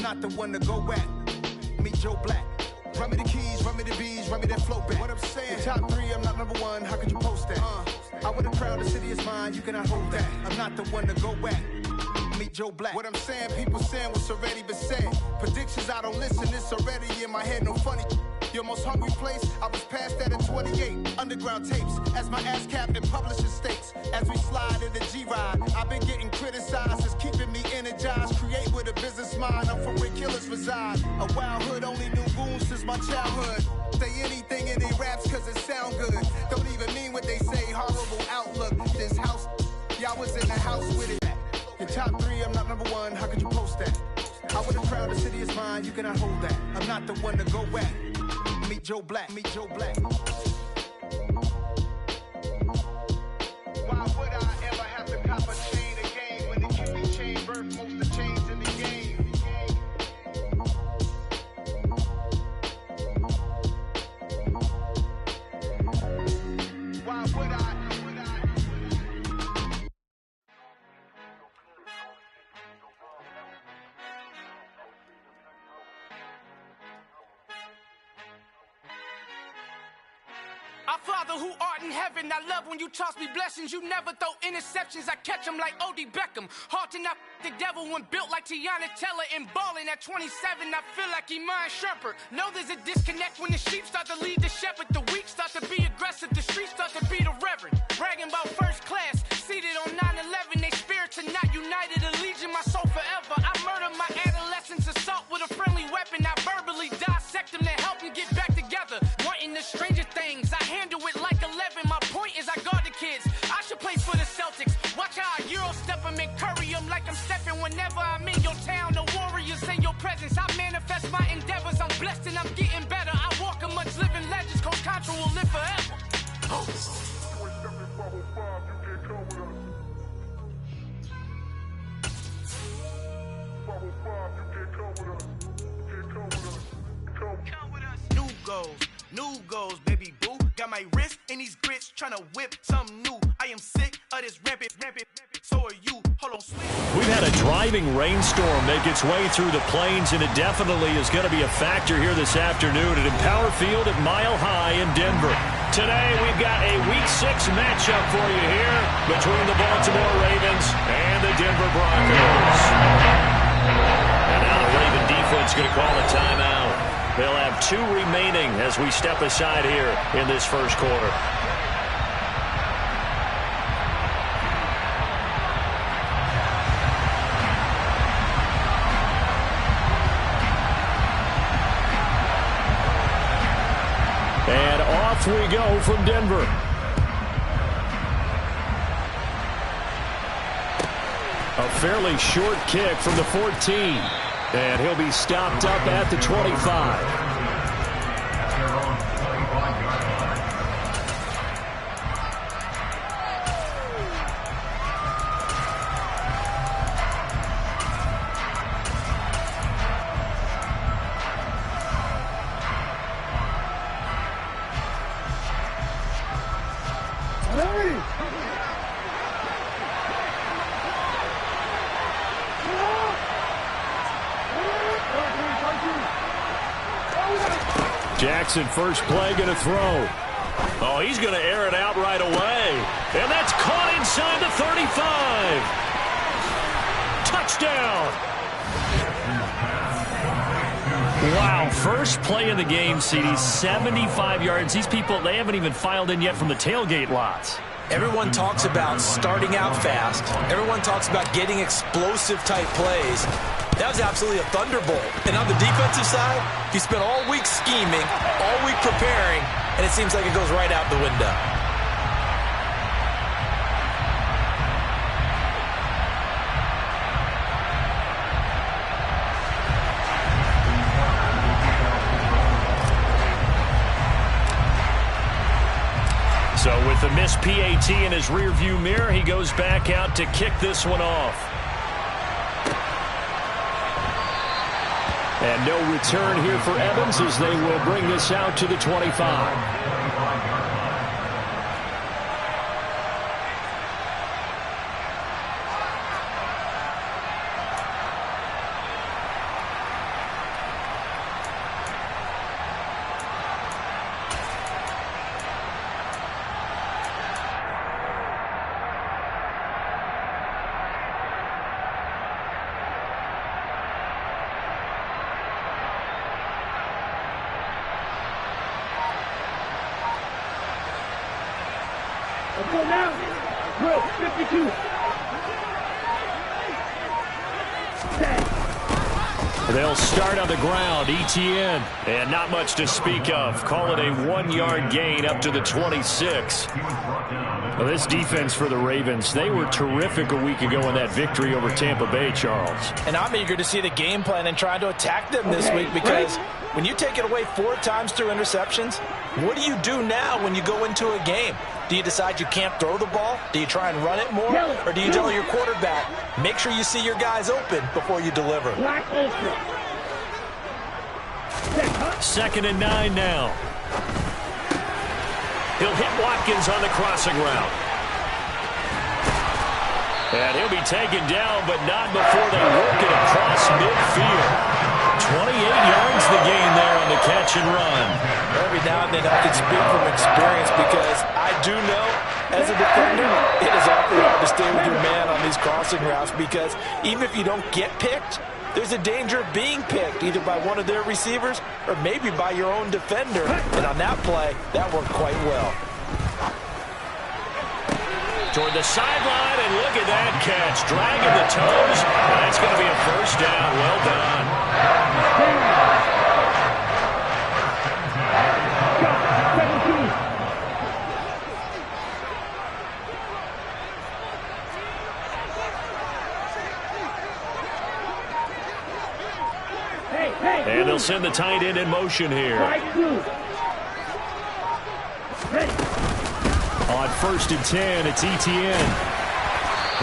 not the one to go at. Meet Joe Black. Run me the keys, run me the bees, run me that flow back. What I'm saying, top 3, I'm not number 1, how could you post that? I would have crowned the city is mine, you cannot hold that. I'm not the one to go at. Meet Joe Black. What I'm saying, people saying what's already been said. Predictions, I don't listen, it's already in my head, no funny. Your most hungry place, I was past that at 28. Underground tapes, as my ass captain publishing states. As we slide in the G-Ride, I've been getting criticized, it's keeping me energized. Create with a business mind, I'm from where killers reside. A wild hood, only knew goons since my childhood. Say anything in their raps cause it sound good. Don't even mean what they say, horrible outlook. This house, y'all was in the house with it. Your top 3, I'm not number 1, how could you post that? I would have crowned the city is mine, you cannot hold that. I'm not the one to go at. Meet Joe Black, meet Joe Black. Why would I ever have to cop a chain again when the QB chain birth most of the chains in the game? Why would I? Our Father who art in heaven, I love when you toss me blessings. You never throw interceptions, I catch them like O.D. Beckham. Hard to not the devil when built like Tiana Teller and balling at 27. I feel like Iman Shumpert. Know there's a disconnect when the sheep start to lead the shepherd. The weak start to be aggressive, the streets start to be the reverend. Bragging about first class, seated on 9/11. They spirits are not united, a legion, my soul forever. I murder my adolescence, assault with a friendly weapon. I verbally dissect them to help them get back together. Wanting the stranger things, I handle it like 11. My point is I guard the kids. I should play for the Celtics. Watch how I Euro step them and curry them like I'm stepping. Whenever I'm in your town, the Warriors in your presence. I manifest my endeavors. I'm blessed and I'm getting better. I walk amongst living legends. Coach Contra will live forever. New goals, baby boo. Got my wrist in these grits, tryna whip something new. I am sick of this rampant. So are you. Hold on, sweet. We've had a driving rainstorm make its way through the plains, and it definitely is going to be a factor here this afternoon at Empower Field at Mile High in Denver. Today, we've got a Week 6 matchup for you here between the Baltimore Ravens and the Denver Broncos. And now the Raven defense going to call a timeout. They'll have 2 remaining as we step aside here in this first quarter. And off we go from Denver. A fairly short kick from the 14. And he'll be stopped up at the 25. Jackson, first play, going to throw. Oh, he's going to air it out right away. And that's caught inside the 35. Touchdown. Wow, first play of the game, CD, 75 yards. These people, they haven't even filed in yet from the tailgate lots. Everyone talks about starting out fast. Everyone talks about getting explosive-type plays. That was absolutely a thunderbolt. And on the defensive side, he spent all week scheming, all week preparing, and it seems like it goes right out the window. So with the missed PAT in his rearview mirror, he goes back out to kick this one off. And no return here for Evans as they will bring this out to the 25. They'll start on the ground. ETN. And not much to speak of. Call it a 1-yard gain up to the 26. Well, this defense for the Ravens, they were terrific a week ago in that victory over Tampa Bay, Charles. And I'm eager to see the game plan and trying to attack them this week, because when you take it away 4 times through interceptions, what do you do now when you go into a game? Do you decide you can't throw the ball? Do you try and run it more? Or do you tell your quarterback, make sure you see your guys open before you deliver? 2nd and 9 now. He'll hit Watkins on the crossing route. And he'll be taken down, but not before they work it across midfield. 28 yards the gain there on the catch and run. Every now and then I can speak from experience, because I do know as a defender it is awfully hard to stay with your man on these crossing routes, because even if you don't get picked, there's a danger of being picked either by one of their receivers or maybe by your own defender. And on that play, that worked quite well. Toward the sideline, and look at that catch. Dragging the toes. That's going to be a first down. Well done. And they'll send the tight end in motion here. On 1st and 10, it's ETN.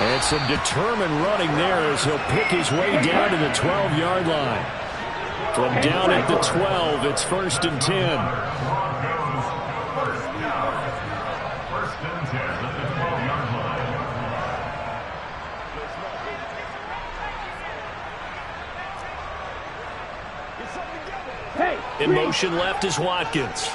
And some determined running there as he'll pick his way down to the 12-yard line. From down at the 12, it's 1st and 10. In motion left is Watkins.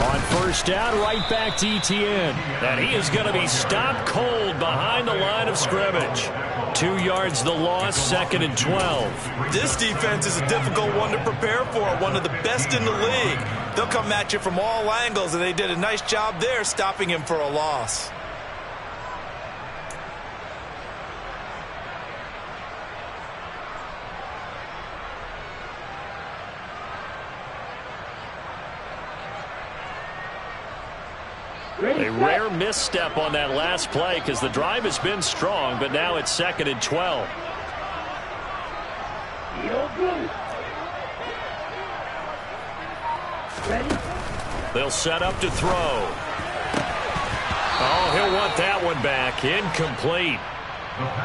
On 1st down, right back to ETN. And he is going to be stopped cold behind the line of scrimmage. 2 yards the loss, 2nd and 12. This defense is a difficult one to prepare for, one of the best in the league. They'll come at you from all angles, and they did a nice job there stopping him for a loss. A rare misstep on that last play, because the drive has been strong, but now it's 2nd and 12. They'll set up to throw. Oh, he'll want that one back. Incomplete.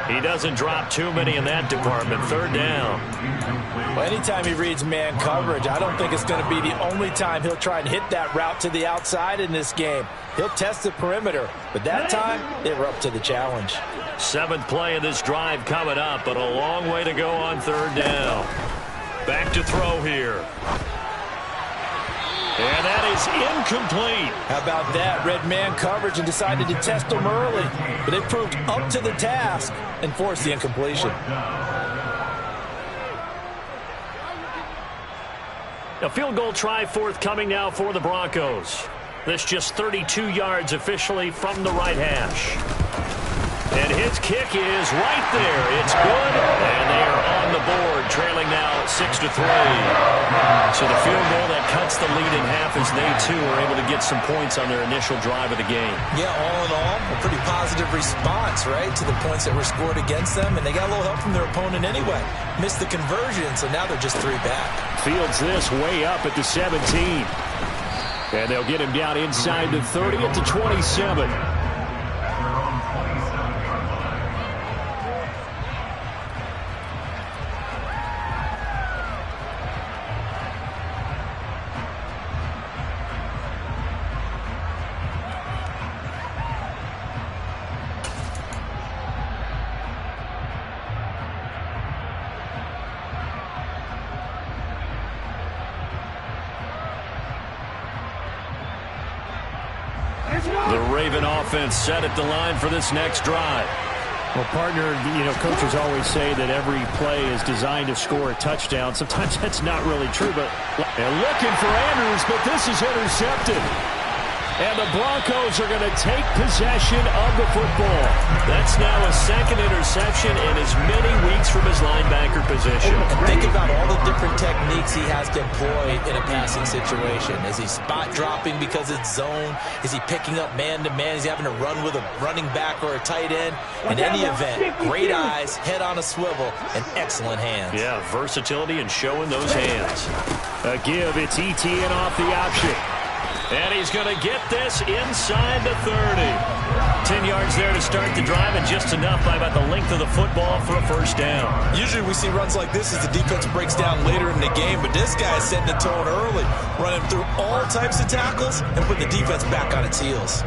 He doesn't drop too many in that department. 3rd down. Well, anytime he reads man coverage, I don't think it's going to be the only time he'll try and hit that route to the outside in this game. He'll test the perimeter, but that time, they were up to the challenge. 7th play of this drive coming up, but a long way to go on 3rd down. Back to throw here. And that is incomplete. How about that? Read man coverage and decided to test them early, but they proved up to the task and forced the incompletion. A field goal try forthcoming now for the Broncos. This just 32 yards officially from the right hash. And his kick is right there. It's good, and they are on the board, trailing now 6-3. So the field goal that cuts the lead in half as they, too, are able to get some points on their initial drive of the game. Yeah, all in all, a pretty positive response, right, to the points that were scored against them, and they got a little help from their opponent anyway. Missed the conversion, so now they're just 3 back. Fields this way up at the 17. And they'll get him down inside the 30 at the 27. The Raven offense set at the line for this next drive. Well, partner, coaches always say that every play is designed to score a touchdown. Sometimes that's not really true, but they're looking for Andrews, but this is intercepted. And the Broncos are going to take possession of the football. That's now a second interception in as many weeks from his linebacker position. Think about all the different techniques he has to employ in a passing situation. Is he spot dropping because it's zone? Is he picking up man-to-man? Is he having to run with a running back or a tight end? In any event, great eyes, head on a swivel, and excellent hands. Yeah, versatility and showing those hands. A give, it's ETN off the option. And he's going to get this inside the 30. 10 yards there to start the drive, and just enough by about the length of the football for a first down. Usually we see runs like this as the defense breaks down later in the game, but this guy is setting the tone early, running through all types of tackles and putting the defense back on its heels.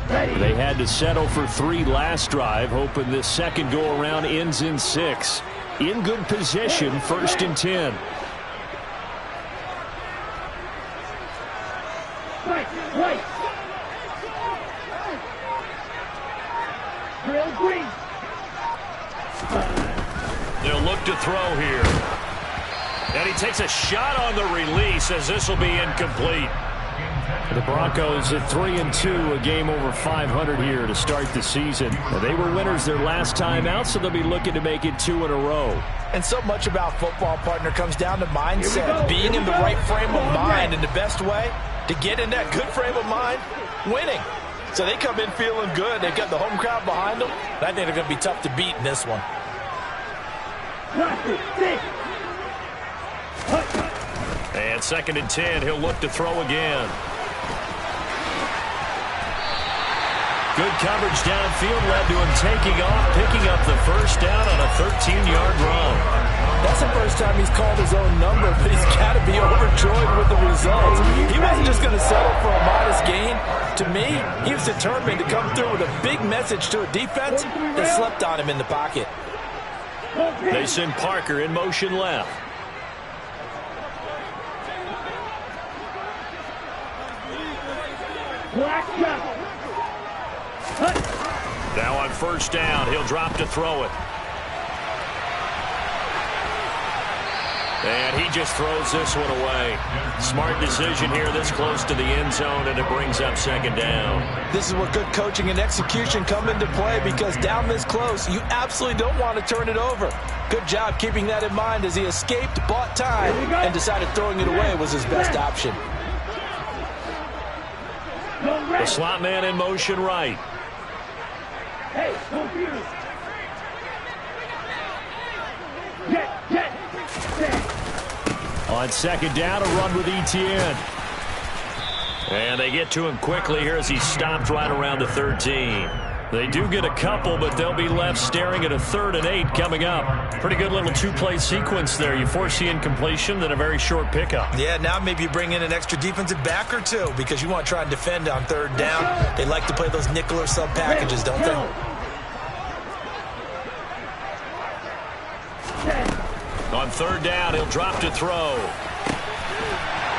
They had to settle for 3 last drive, hoping this second go-around ends in 6. In good position, 1st and 10. They'll look to throw here. And he takes a shot on the release as this will be incomplete. The Broncos at 3-2, a game over 500 here to start the season. They were winners their last time out, so they'll be looking to make it 2 in a row. And so much about football, partner, comes down to mindset. Being in the right frame of mind, and the best way to get in that good frame of mind, winning. So they come in feeling good. They've got the home crowd behind them. I think they're going to be tough to beat in this one. And 2nd and 10, he'll look to throw again. Good coverage downfield led to him taking off, picking up the first down on a 13-yard run. That's the first time he's called his own number, but he's got to be overjoyed with the results. He wasn't just going to settle for a modest gain. To me, he was determined to come through with a big message to a defense that slept on him in the pocket. They send Parker in motion left. Now on 1st down, he'll drop to throw it. And he just throws this one away. Smart decision here this close to the end zone, and it brings up 2nd down. This is where good coaching and execution come into play, because down this close, you absolutely don't want to turn it over. Good job keeping that in mind as he escaped, bought time, and decided throwing it away was his best option. The slot man in motion right. On 2nd down, a run with ETN. And they get to him quickly here as he stopped right around the 13. They do get a couple, but they'll be left staring at a 3rd and 8 coming up. Pretty good little 2-play sequence there. You force the incompletion, then a very short pickup. Yeah, now maybe you bring in an extra defensive back or two because you want to try and defend on 3rd down. They like to play those nickel or sub packages, don't they? On 3rd down, he'll drop to throw.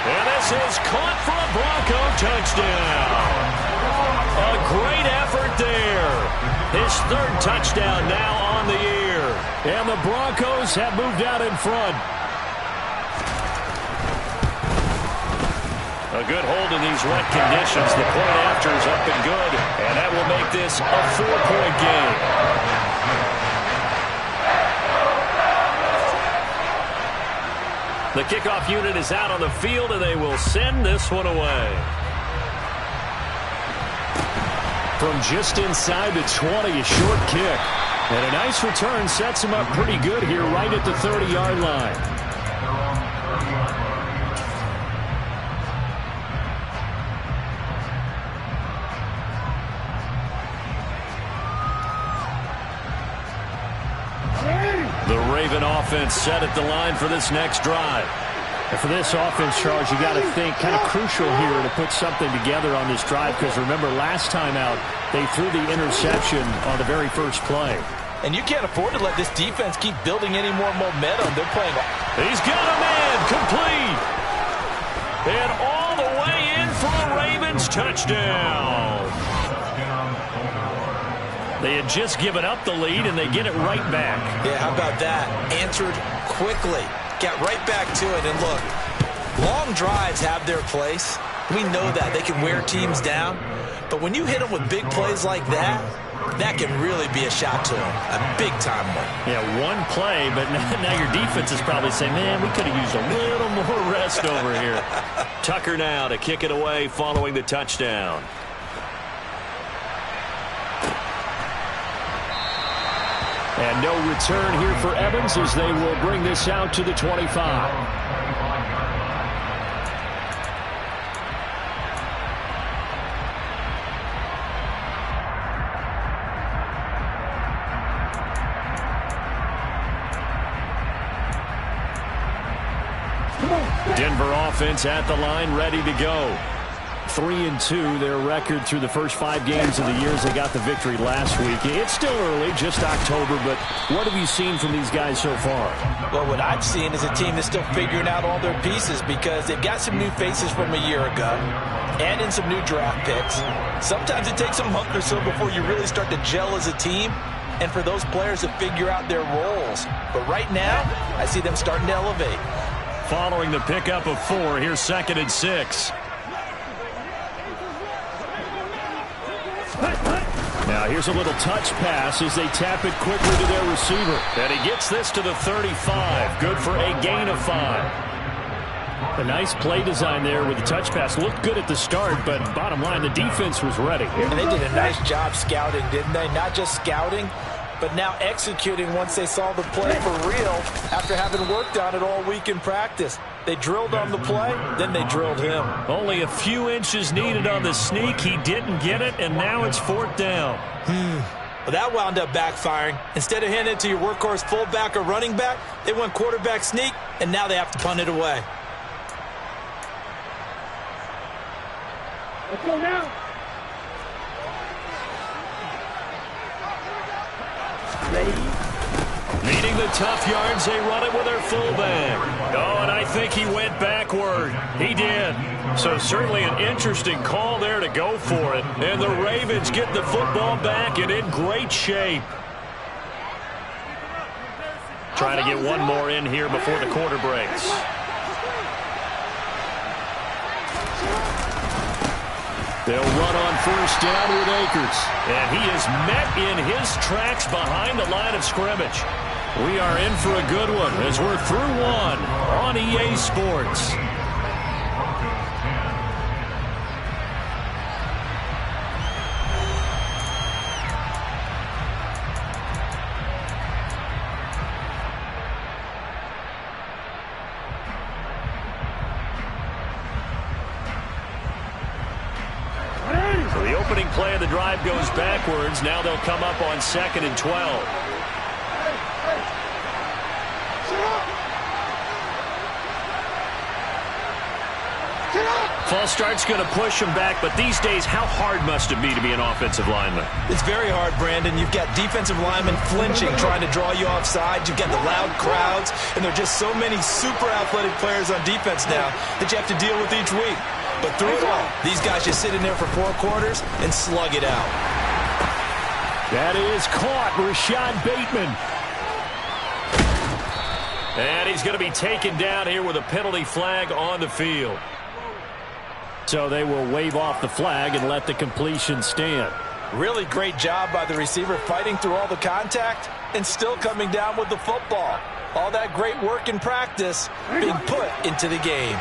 And this is caught for a Bronco touchdown. A great effort there. His 3rd touchdown now on the year. And the Broncos have moved out in front. A good hold in these wet conditions. The point after is up and good. And that will make this a 4-point game. The kickoff unit is out on the field, and they will send this one away. From just inside the 20, a short kick. And a nice return sets him up pretty good here right at the 30-yard line. The Raven offense set at the line for this next drive. And for this offense, Charles, you got to think kind of crucial here to put something together on this drive, because remember last time out they threw the interception on the very first play. And you can't afford to let this defense keep building any more momentum. They're playing. He's got a man complete. touchdown. They had just given up the lead, and they get it right back. Yeah, how about that? Answered quickly. Got right back to it. And look, long drives have their place. We know that. They can wear teams down. But when you hit them with big plays like that, that can really be a shot to them. A big-time one. Yeah, one play, but now your defense is probably saying, man, we could have used a little more rest over here. Tucker now to kick it away following the touchdown. And no return here for Evans as they will bring this out to the 25. Denver offense at the line, ready to go. 3-2, their record through the first 5 games of the year as they got the victory last week. It's still early, just October, but what have you seen from these guys so far? Well, what I've seen is a team that's still figuring out all their pieces because they've got some new faces from a year ago and in some new draft picks. Sometimes it takes a month or so before you really start to gel as a team and for those players to figure out their roles. But right now, I see them starting to elevate. Following the pickup of 4, here's 2nd and 6. Now here's a little touch pass as they tap it quickly to their receiver. And he gets this to the 35. Good for a gain of 5. A nice play design there with the touch pass. Looked good at the start, but bottom line, the defense was ready. And they did a nice job scouting, didn't they? Not just scouting, but now executing once they saw the play for real after having worked on it all week in practice. They drilled on the play, then they drilled him. Only a few inches needed on the sneak. He didn't get it, and now it's 4th down. Well, that wound up backfiring. Instead of handing it to your workhorse fullback or running back, they went quarterback sneak, and now they have to punt it away. Let's go now. Needing the tough yards, they run it with their fullback. Oh, and I think he went backward. He did. So certainly an interesting call there to go for it. And the Ravens get the football back and in great shape. Trying to get one more in here before the quarter breaks. They'll run on 1st down with Akers. And he is met in his tracks behind the line of scrimmage. We are in for a good one as we're through 1 on EA Sports. So the opening play of the drive goes backwards. Now they'll come up on 2nd and 12. False start's going to push him back, but these days, how hard must it be to be an offensive lineman? It's very hard, Brandon. You've got defensive linemen flinching, trying to draw you offside. You've got the loud crowds, and there are just so many super athletic players on defense now that you have to deal with each week. But through it all, these guys just sit in there for 4 quarters and slug it out. That is caught, Rashad Bateman. And he's going to be taken down here with a penalty flag on the field. So they will wave off the flag and let the completion stand. Really great job by the receiver fighting through all the contact and still coming down with the football. All that great work in practice being put into the game.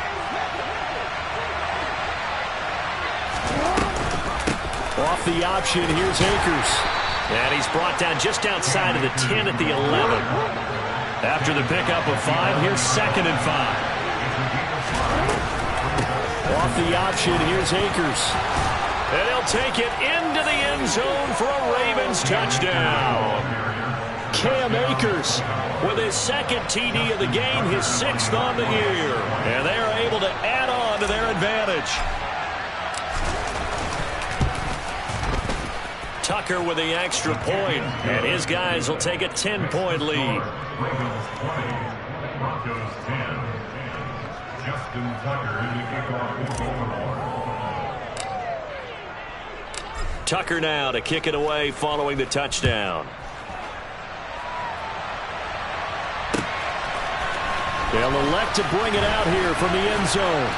Off the option, here's Akers. And he's brought down just outside of the 10 at the 11. After the pickup of 5, here's 2nd and 5. Off the option, here's Akers. And he'll take it into the end zone for a Ravens touchdown. Cam Akers with his 2nd TD of the game, his 6th on the year. And they are able to add on to their advantage. Tucker with the extra point, and his guys will take a 10-point lead. Tucker now to kick it away following the touchdown. They'll elect to bring it out here from the end zone.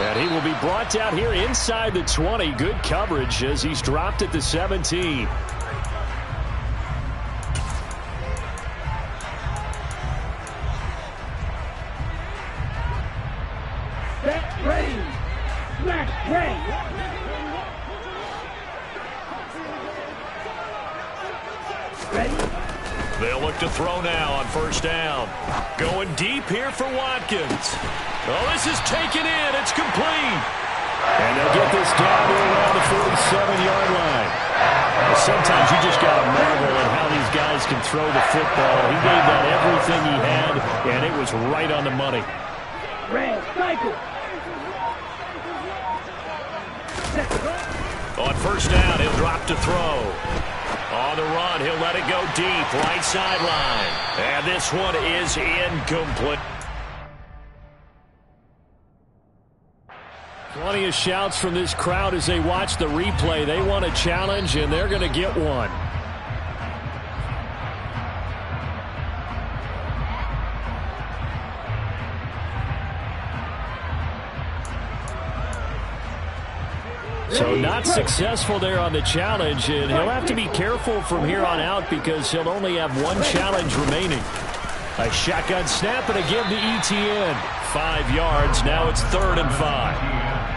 And he will be brought down here inside the 20. Good coverage as he's dropped at the 17. They'll look to throw now on first down. Going deep here for Watkins. Oh, this is taken in. It's complete. And they'll get this down to around the 47-yard line. Sometimes you just got to marvel at how these guys can throw the football. He gave that everything he had, and it was right on the money. Red cycle. On first down, he'll drop to throw. On the run, he'll let it go deep, right sideline. And this one is incomplete. Plenty of shouts from this crowd as they watch the replay. They want a challenge, and they're going to get one. So not successful there on the challenge, and he'll have to be careful from here on out because he'll only have one challenge remaining. A shotgun snap and a give to ETN. 5 yards. Now it's 3rd and 5.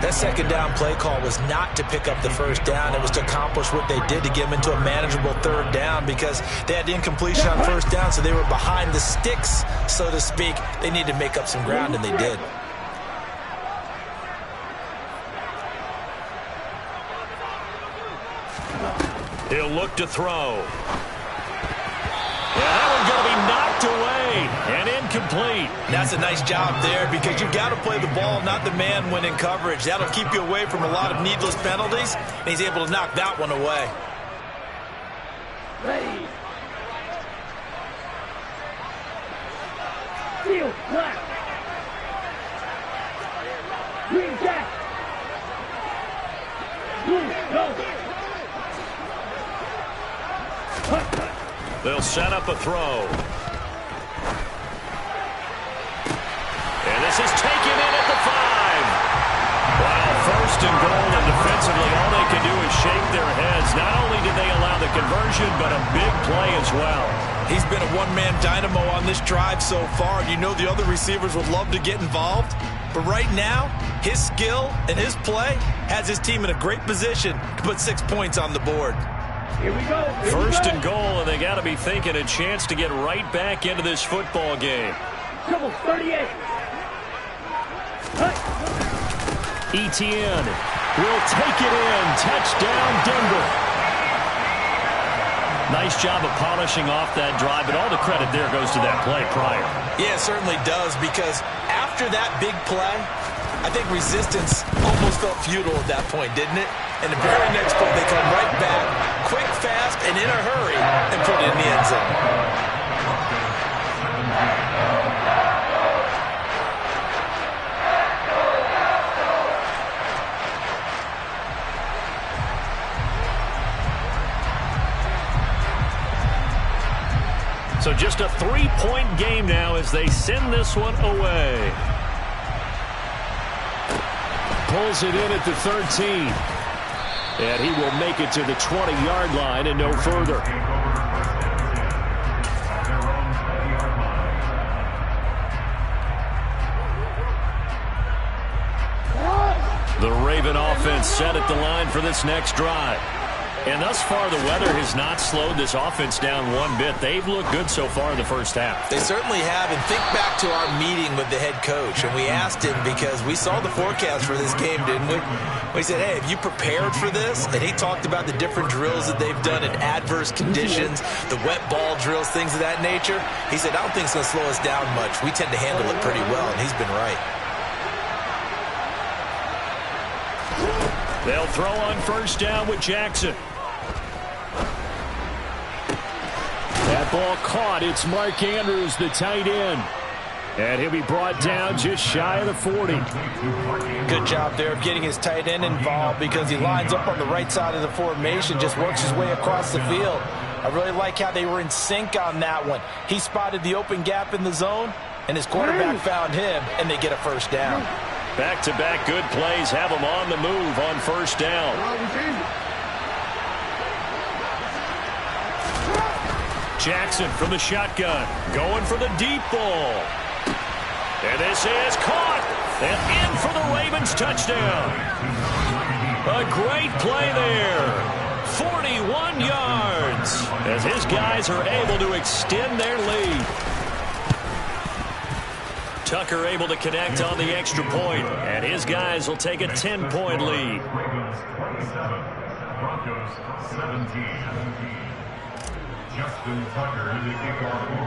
That second down play call was not to pick up the first down. It was to accomplish what they did to get them into a manageable 3rd down because they had incompletion on first down, so they were behind the sticks, so to speak. They needed to make up some ground, and they did. He'll look to throw. And that one's going to be knocked away and incomplete. That's a nice job there because you've got to play the ball, not the man when in coverage. That'll keep you away from a lot of needless penalties, and he's able to knock that one away. Ready. Field flat. Green jack. Blue, go. They'll set up a throw. And this is taken in at the 5. Wow, 1st and goal, and defensively all they can do is shake their heads. Not only did they allow the conversion, but a big play as well. He's been a one-man dynamo on this drive so far. You know the other receivers would love to get involved. But right now, his skill and his play has his team in a great position to put 6 points on the board. Here we go. 1st and goal, and they got to be thinking a chance to get right back into this football game. Double 38. ETN will take it in. Touchdown, Denver. Nice job of polishing off that drive, but all the credit there goes to that play prior. Yeah, it certainly does, because after that big play, I think resistance almost felt futile at that point, didn't it? And the very next play, they come right back, quick, fast, and in a hurry, and put it in the end zone. So just a 3-point game now as they send this one away. Pulls it in at the 13. And he will make it to the 20-yard line and no further. The Raven offense set at the line for this next drive. And thus far, the weather has not slowed this offense down one bit. They've looked good so far in the first half. They certainly have. And think back to our meeting with the head coach. And we asked him because we saw the forecast for this game, didn't we? We said, hey, have you prepared for this? And he talked about the different drills that they've done in adverse conditions, the wet ball drills, things of that nature. He said, I don't think it's going to slow us down much. We tend to handle it pretty well, and he's been right. They'll throw on first down with Jackson. That ball caught. It's Mark Andrews, the tight end. And he'll be brought down just shy of the 40. Good job there of getting his tight end involved because he lines up on the right side of the formation, just works his way across the field. I really like how they were in sync on that one. He spotted the open gap in the zone, and his quarterback found him, and they get a first down. Back-to-back good plays have him on the move on first down. Jackson from the shotgun, going for the deep ball. And this is caught, and in for the Ravens touchdown. A great play there. 41 yards as his guys are able to extend their lead. Tucker able to connect on the extra point, and his guys will take a 10-point lead. Broncos 17. Justin Tucker in the kickoff.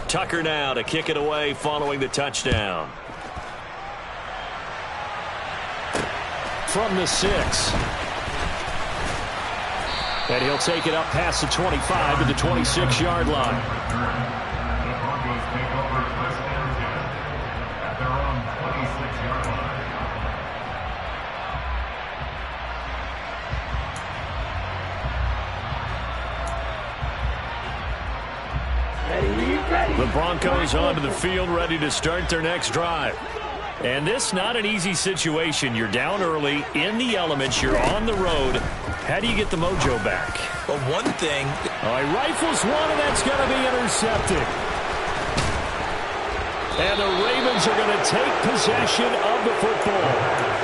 Tucker now to kick it away following the touchdown. From the 6. And he'll take it up past the 25 to the 26-yard line. The Broncos take over first and 10 at their own 26-yard line. The Broncos onto the field, ready to start their next drive. And this not an easy situation. You're down early, in the elements, you're on the road. How do you get the mojo back? Well, one thing... He rifles one, and that's going to be intercepted. And the Ravens are going to take possession of the football.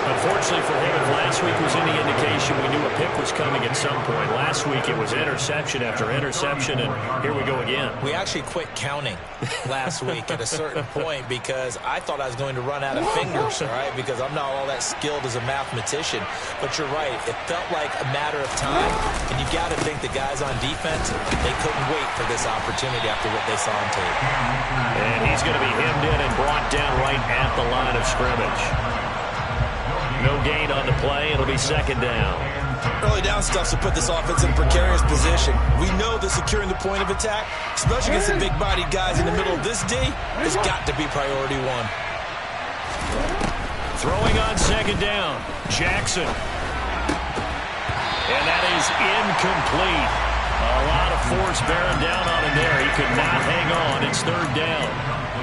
Unfortunately for him, if last week was any indication, we knew a pick was coming at some point. Last week it was interception after interception, and here we go again. We actually quit counting last week at a certain point because I thought I was going to run out of fingers, all right, because I'm not all that skilled as a mathematician. But you're right. It felt like a matter of time, and you got to think the guys on defense, they couldn't wait for this opportunity after what they saw on tape. And he's going to be hemmed in and brought down right at the line of scrimmage. No gain on the play. It'll be second down. Early down stuff to put this offense in a precarious position. We know that securing the point of attack, especially against the big-bodied guys in the middle of this D, has got to be priority one. Throwing on second down, Jackson. And that is incomplete. A lot of force bearing down on him there. He could not hang on. It's third down.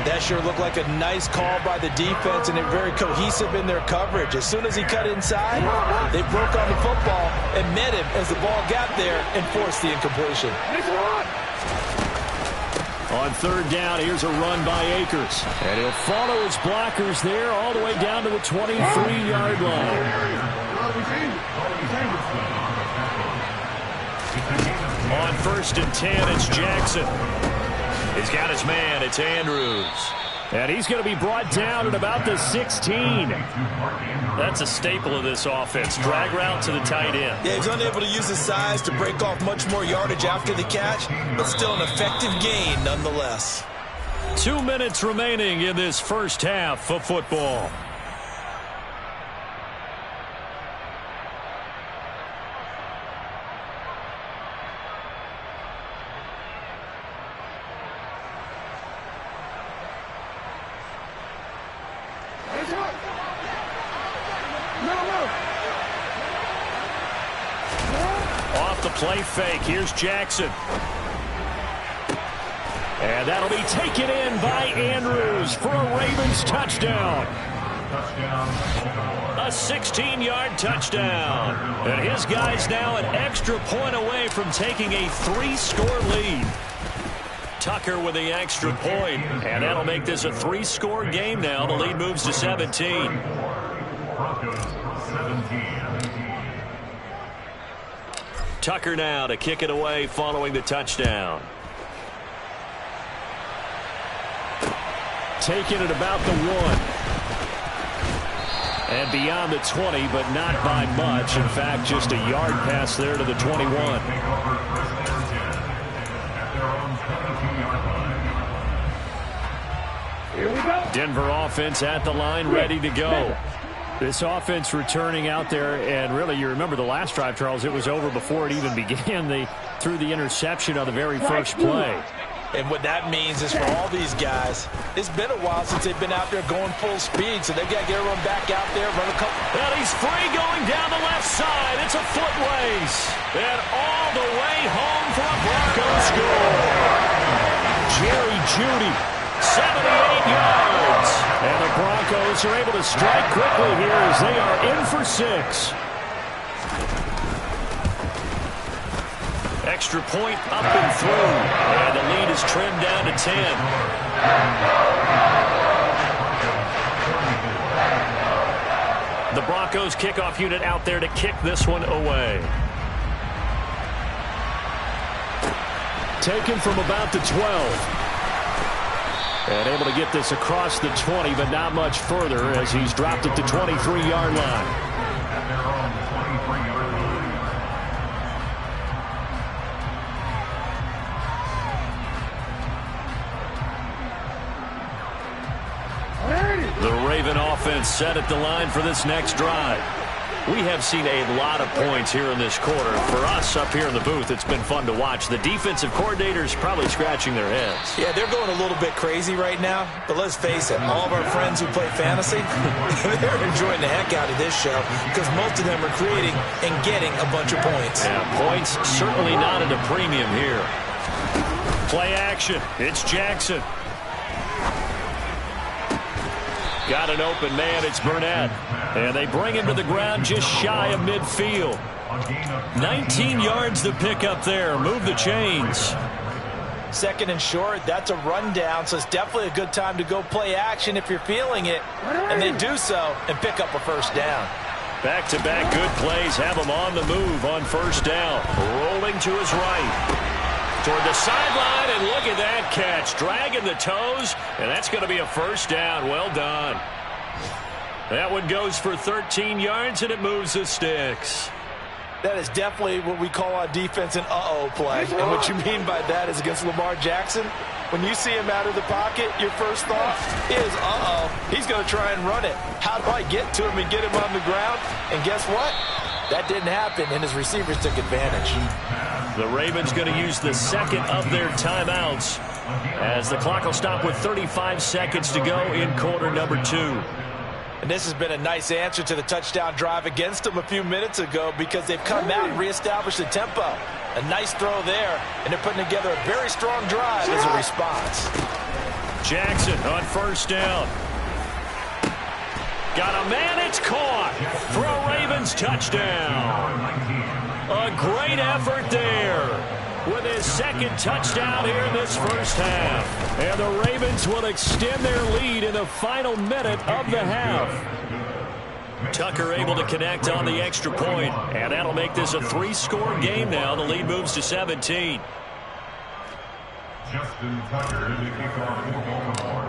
That sure looked like a nice call by the defense, and they're very cohesive in their coverage. As soon as he cut inside, they broke on the football and met him as the ball got there and forced the incompletion. On third down, here's a run by Akers. And he'll follow his blockers there all the way down to the 23-yard line. On first and 10, it's Jackson. He's got his man. It's Andrews. And he's going to be brought down at about the 16. That's a staple of this offense. Drag route to the tight end. Yeah, he's unable to use his size to break off much more yardage after the catch, but still an effective gain nonetheless. 2 minutes remaining in this first half of football. Off the play fake, here's Jackson. And that'll be taken in by Andrews for a Ravens touchdown. A 16-yard touchdown. And his guys now an extra point away from taking a 3-score lead. Tucker with the extra point, and that'll make this a 3-score game now. The lead moves to 17. Broncos 17. Tucker now to kick it away following the touchdown. Taking it about the 1. And beyond the 20, but not by much. In fact, just a yard pass there to the 21. Here we go. Denver offense at the line, ready to go. This offense returning out there, and really, you remember the last drive, Charles, it was over before it even began. They threw the interception on the very first play. And what that means is for all these guys, it's been a while since they've been out there going full speed, so they've got to get everyone back out there, run a couple. And he's free going down the left side. It's a foot race. And all the way home for a Broncos score. Jerry Jeudy, 78 yards. And the Broncos are able to strike quickly here as they are in for 6. Extra point up and through. And the lead is trimmed down to 10. The Broncos kickoff unit out there to kick this one away. Taken from about the 12. And able to get this across the 20, but not much further as he's dropped at the 23-yard line. At their own 23-yard line. The Raven offense set at the line for this next drive. We have seen a lot of points here in this quarter. For us up here in the booth, it's been fun to watch. The defensive coordinators probably scratching their heads. Yeah, they're going a little bit crazy right now. But let's face it, all of our friends who play fantasy, they're enjoying the heck out of this show because most of them are creating and getting a bunch of points. Yeah, points certainly not at a premium here. Play action. It's Jackson. Got an open man. It's Burnett. And they bring him to the ground just shy of midfield. 19 yards to pick up there. Move the chains. Second and short, that's a rundown, so it's definitely a good time to go play action if you're feeling it. And they do so and pick up a first down. Back-to-back good plays have him on the move on first down. Rolling to his right. Toward the sideline, and look at that catch. Dragging the toes, and that's going to be a first down. Well done. That one goes for 13 yards, and it moves the sticks. That is definitely what we call on defense an uh-oh play. And what you mean by that is against Lamar Jackson, when you see him out of the pocket, your first thought is, uh-oh, he's going to try and run it. How do I get to him and get him on the ground? And guess what? That didn't happen, and his receivers took advantage. The Ravens going to use the second of their timeouts as the clock will stop with 35 seconds to go in quarter number 2. And this has been a nice answer to the touchdown drive against them a few minutes ago because they've come out and reestablished the tempo. A nice throw there, and they're putting together a very strong drive as a response. Jackson on first down. Got a man, it's caught for a Ravens touchdown. A great effort there with his second touchdown here in this first half. And the Ravens will extend their lead in the final minute of the half. Tucker able to connect on the extra point, and that'll make this a 3-score game now. The lead moves to 17. Justin Tucker to kick off field goal for.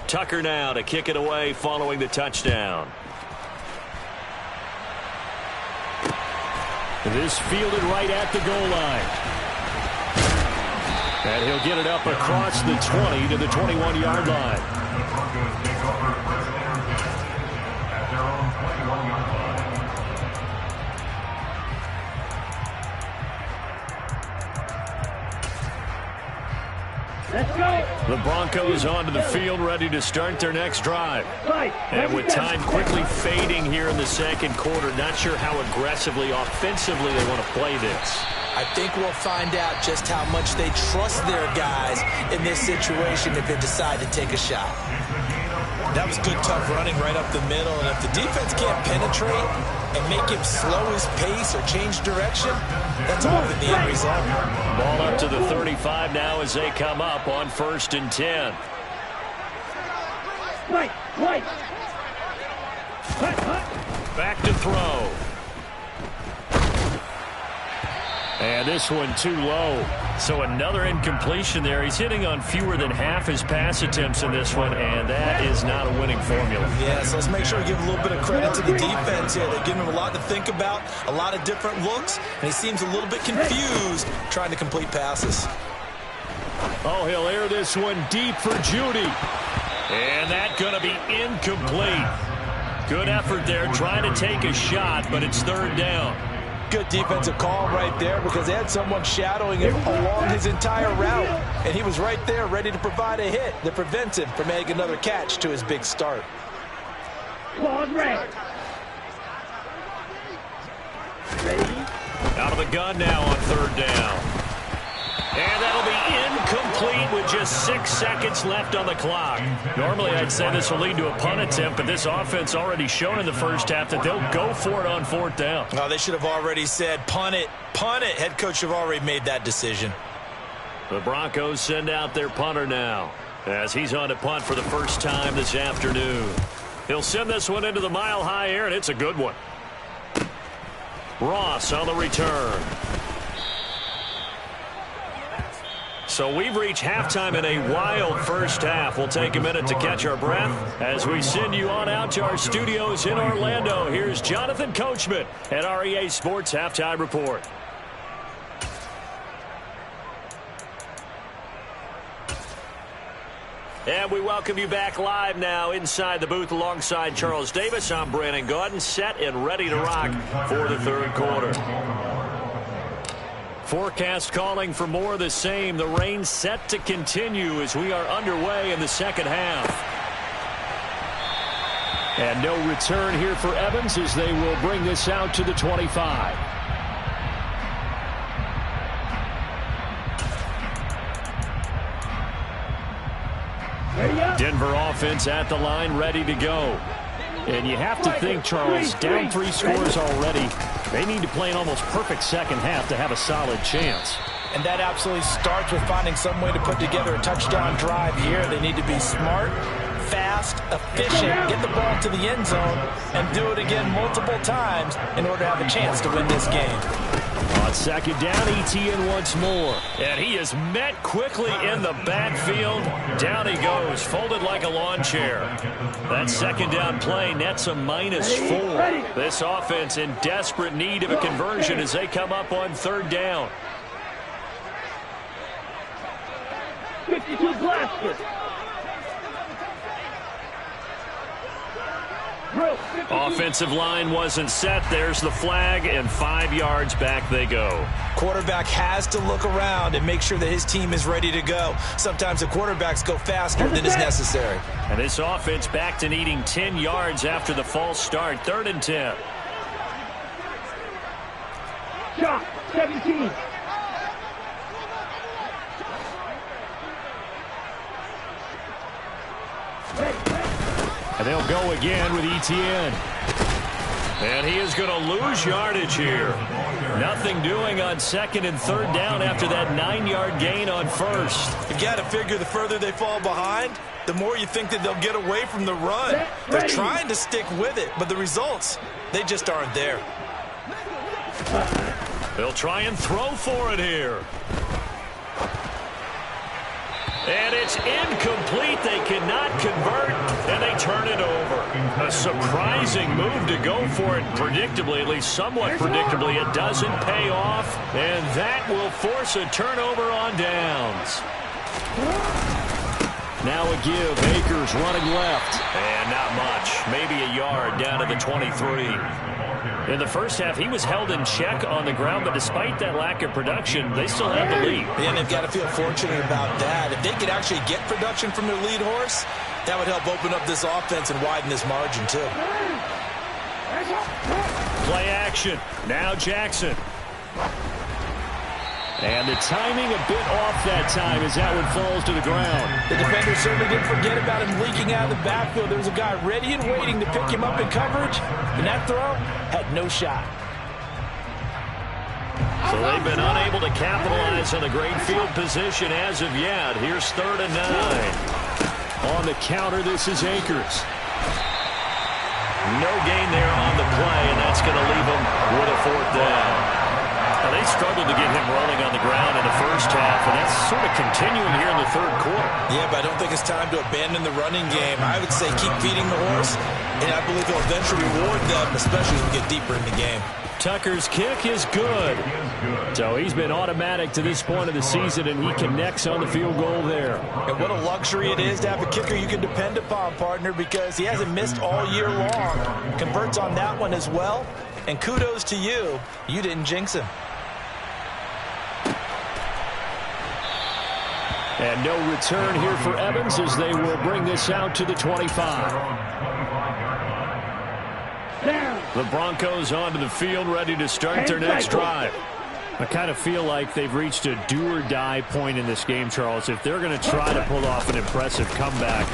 Tucker now to kick it away following the touchdown. This fielded right at the goal line. And he'll get it up across the 20 to the 21-yard line. The Broncos take over first interception at their own 21-yard line. Let's go. The Broncos onto the field, ready to start their next drive. And with time quickly fading here in the second quarter, not sure how aggressively, offensively they want to play this. I think we'll find out just how much they trust their guys in this situation if they decide to take a shot. That was good, tough running right up the middle, and if the defense can't penetrate and make him slow his pace or change direction, that's often the end result. Ball up to the 35 now as they come up on 1st and 10. Right. Back to throw. And this one too low. So another incompletion there. He's hitting on fewer than half his pass attempts in this one, and that is not a winning formula. Yeah, so let's make sure we give a little bit of credit to the defense here. They're giving him a lot to think about, a lot of different looks, and he seems a little bit confused trying to complete passes. Oh, he'll air this one deep for Jeudy. And that's going to be incomplete. Good effort there, trying to take a shot, but it's 3rd down. Good defensive call right there because they had someone shadowing him along his entire route. And he was right there ready to provide a hit that prevents him from making another catch to his big start. Ready? Out of the gun now on third down. And that'll be incomplete with just 6 seconds left on the clock. Normally, I'd say this will lead to a punt attempt, but this offense already shown in the first half that they'll go for it on fourth down. Oh, they should have already said, punt it, punt it. Head coach have already made that decision. The Broncos send out their punter now as he's on to punt for the first time this afternoon. He'll send this one into the mile-high air, and it's a good one. Ross on the return. So we've reached halftime in a wild first half. We'll take a minute to catch our breath as we send you on out to our studios in Orlando. Here's Jonathan Coachman at REA Sports Halftime Report. And we welcome you back live now inside the booth alongside Charles Davis. I'm Brandon Gaudin, set and ready to rock for the third quarter. Forecast calling for more of the same. The rain set to continue as we are underway in the second half. And no return here for Evans as they will bring this out to the 25. Denver offense at the line, ready to go. And you have to think, Charles, down 3 scores already. They need to play an almost perfect second half to have a solid chance. And that absolutely starts with finding some way to put together a touchdown drive here. They need to be smart, fast, efficient, get the ball to the end zone, and do it again multiple times in order to have a chance to win this game. On second down, Etienne once more. And he is met quickly in the backfield. Down he goes, folded like a lawn chair. That second down play nets a -4. This offense in desperate need of a conversion as they come up on third down. 52 Glasgow. Offensive line wasn't set. There's the flag, and 5 yards back they go. Quarterback has to look around and make sure that his team is ready to go. Sometimes the quarterbacks go faster than is necessary. And this offense back to needing 10 yards after the false start. 3rd and 10. Shot, 17. And they'll go again with Etienne. And he is going to lose yardage here. Nothing doing on 2nd and 3rd down after that 9-yard gain on 1st. You got to figure the further they fall behind, the more you think that they'll get away from the run. They're trying to stick with it, but the results, they just aren't there. They'll try and throw for it here. And it's incomplete. They cannot convert, and they turn it over. A surprising move to go for it. Predictably, at least somewhat predictably, it doesn't pay off, and that will force a turnover on downs. Now a give. Akers running left. And not much. Maybe a yard down to the 23. In the first half, he was held in check on the ground, but despite that lack of production, they still have the lead. And they've got to feel fortunate about that. If they could actually get production from their lead horse, that would help open up this offense and widen this margin, too. Play action. Now Jackson. And the timing a bit off that time as that one falls to the ground. The defender certainly didn't forget about him leaking out of the backfield. There was a guy ready and waiting to pick him up in coverage, and that throw had no shot. So they've been unable to capitalize on the great field position as of yet. Here's 3rd and 9. On the counter, this is Akers. No gain there on the play, and that's going to leave them with a 4th down. Now, they struggled to get him rolling on the ground in the first half, and that's sort of continuing here in the 3rd quarter. Yeah, but I don't think it's time to abandon the running game. I would say keep feeding the horse, and I believe he'll eventually reward them, especially as we get deeper in the game. Tucker's kick is good. So he's been automatic to this point of the season, and he connects on the field goal there. And what a luxury it is to have a kicker you can depend upon, partner, because he hasn't missed all year long. Converts on that one as well, And kudos to you. You didn't jinx him. And no return here for Evans as they will bring this out to the 25. The Broncos onto the field, ready to start their next drive. I kind of feel like they've reached a do-or-die point in this game, Charles. If they're going to try to pull off an impressive comeback,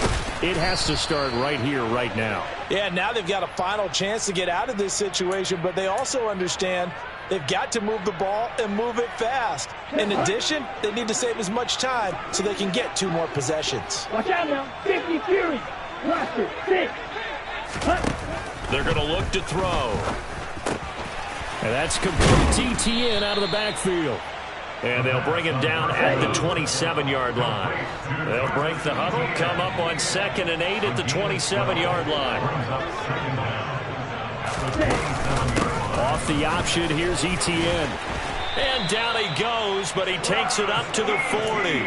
it has to start right here, right now. Yeah, now they've got a final chance to get out of this situation, but they also understand they've got to move the ball and move it fast. In addition, they need to save as much time so they can get 2 more possessions. Watch out now. 50 Fury. Blaster. 6. They're going to look to throw. And that's complete to ETN out of the backfield. And they'll bring him down at the 27-yard line. They'll break the huddle, come up on 2nd and 8 at the 27-yard line. Off the option, here's ETN. And down he goes, but he takes it up to the 40.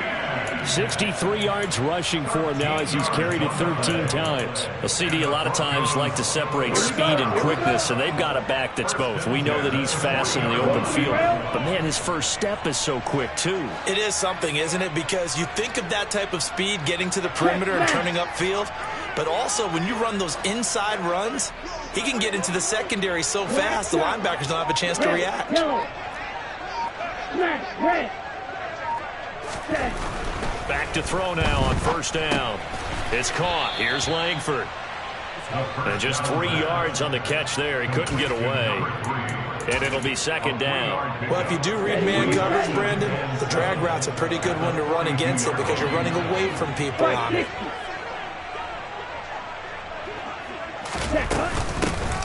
63 yards rushing for him now as he's carried it 13 times. Well, CD a lot of times like to separate speed and quickness, and they've got a back that's both. We know that he's fast in the open field, but, man, his first step is so quick, too. It is something, isn't it? Because you think of that type of speed getting to the perimeter and turning upfield, but also when you run those inside runs, he can get into the secondary so fast the linebackers don't have a chance to react. Back to throw now on 1st down. It's caught. Here's Langford. And just 3 yards on the catch there. He couldn't get away. And it'll be 2nd down. Well, if you do read man coverage, Brandon, the drag route's a pretty good one to run against it because you're running away from people on it.